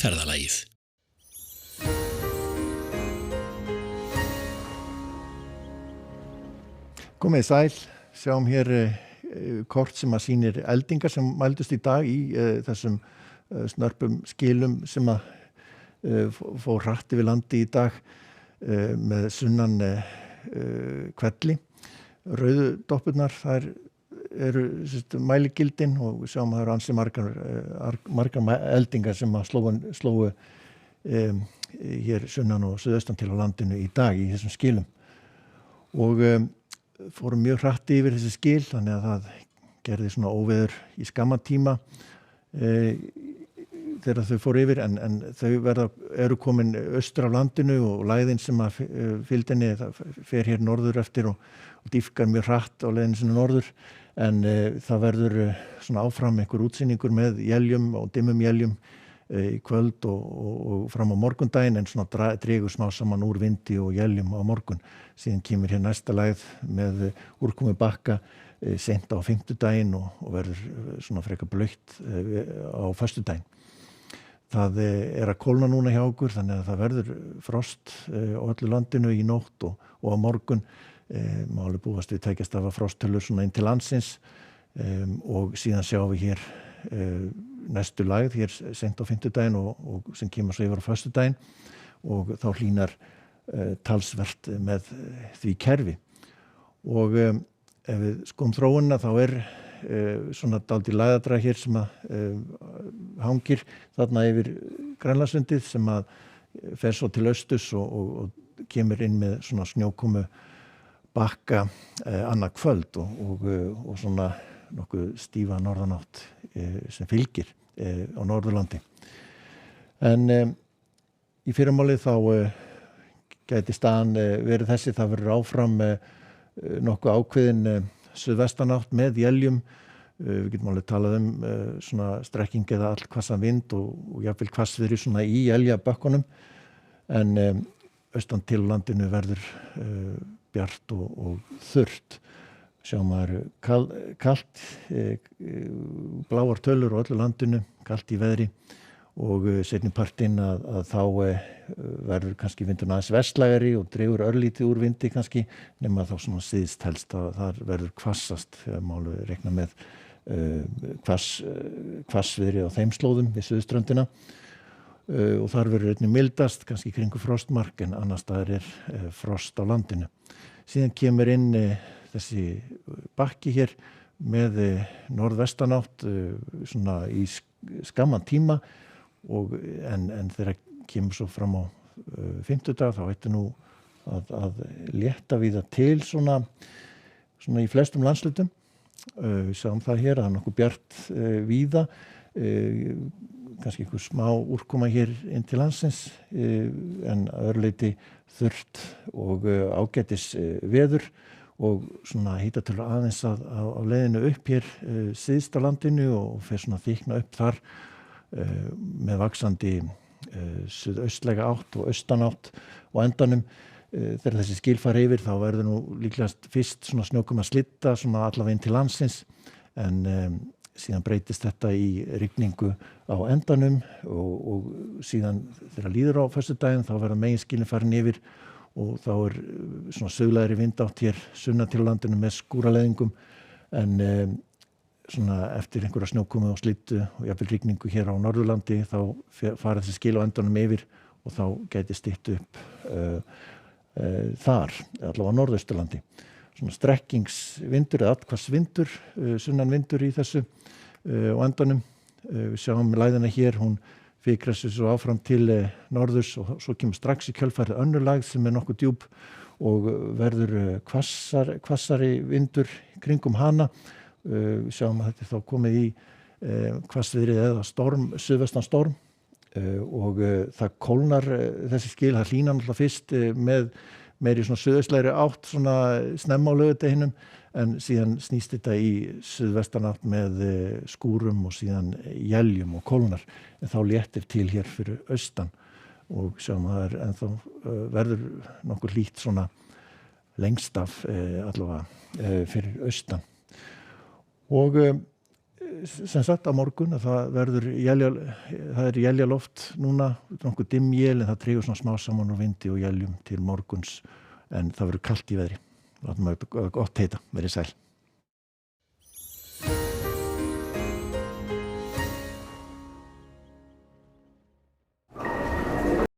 ferðalagið. Komið sæl, sjáum hér kort sem að sýnir eldingar sem mældust í dag í þessum snörpum skilum sem að fór hratt yfir landi í dag með sunnan hvelli. Rauðu doppurnar, þær eru mæligildin og við sjáum að það eru ansi margar eldingar sem að slóu hér sunnan og suðaustan til á landinu í dag í þessum skilum. Og fórum mjög hratt yfir þessi skil, þannig að það gerði svona óveður í skamman tíma þegar þau fóru yfir, en þau eru komin austur af landinu og lægðin sem að fylgdinni fer hér norður eftir og dýpkar mjög hratt á leiðinni sinni norður, en það verður svona áfram einhver útsýningur með éljum og dimmum éljum í kvöld og fram á morgundaginn, en svona dregur smá saman úr vindi og éljum á morgun. Síðan kemur hér næsta lægð með úrkomu bakka seint á fimmtudaginn og verður svona frekar blautt á föstudaginn. Það að kólna núna hjá okkur, þannig að það verður frost á öllu landinu í nótt og á morgun. Máli búast við tækjastafa frosttölur svona inn til landsins og síðan sjáum við hér næstu lægð hér seint á fimmtudaginn og sem kemur svo yfir á föstudaginn og þá hlýnar talsvert með því kerfi. Og ef við skoðum þróunina þá svona dálítið lægðadrag hér sem að hangir þarna yfir Grænlandssundið sem að fer svo til austurs og kemur inn með svona snjókomu bakka annað kvöld og svona nokkuð stífa norðanátt sem fylgir á Norðurlandi. En í fyrramálið þá gæti staðan verið þessi, það verður áfram nokkuð ákveðin suðvestanátt með éljum. Við getum alveg talað svona strekking eða allhvassan vind og jafnvel hvassviðri svona í éljabökkunum, en austan til landinu verður bjart og þurrt. Sjáum maður kalt, bláar tölur á öllu landinu, kalt í veðri og seinni partinn að þá verður kannski vindurinn aðeins vestlægari og dregur örlítið úr vindi kannski, nema þá svona síðst helst að þar verður hvassast þegar málu reikna með hvassviðri á þeim slóðum við suðurströndina og þar verður einnig mildast, kannski kringu frostmark, en annars staðar frost á landinu. Síðan kemur inn þessi bakki hér með norðvestanátt svona í skamman tíma en þegar kemur svo fram á fimmtudag þá ætti nú að létta víða til svona í flestum landslutum. Við sjáum það hér að nokkuð bjart víða, kannski einhver smá úrkoma hér inn til landsins, en að öðru leyti þurrt og ágætis veður og svona hitatölur aðeins á leiðinu upp hér syðst á landinu og fer svona þykna upp þar með vaxandi suðaustlæga átt og austanátt og endanum þegar þessi skil fara yfir þá verður nú líklegast fyrst svona snjókoma slitta svona allavega inn til landsins, en síðan breytist þetta í rigningu á endanum og síðan þegar líður á föstudaginn þá verða meginskilin farin yfir og þá svona suðlægri vindátt hér sunnan til landinu með skúraleðingum, en svona eftir einhverja snjókomu og slittu og jafnvel rigningu hér á Norðurlandi þá fara þessi skil á endanum yfir og þá gæti stytt upp þar, allavega á Norðausturlandi. Svona strekkingsvindur eða allhvassvindur, sunnan vindur í þessu á endanum. Við sjáum lægðina hér, hún fikrar sig svo áfram til norðurs og svo kemur strax í kjölfarið önnur lægð sem nokkuð djúp og verður hvassari vindur kringum hana. Við sjáum að þetta þá komið í hvassviðri eða suðvestan storm og það kólnar þessi skil, það hlýnar náttúrulega fyrst með meiri svona suðaustlægri átt svona snemma á laugardeginum, en síðan snýst þetta í suðvestanátt með skúrum og síðan éljum og kólnar, en þá léttir til hér fyrir austan og sjáum að það ennþá verður nokkuð hlýtt svona lengst af allavega fyrir austan. Og sem sagt á morgun að það er éljaloft núna, nokkuð dimm él en það dregur svona smá saman úr vindi og éljum til morguns en það verður kalt í veðri. Látum við gott heita, verið sæl.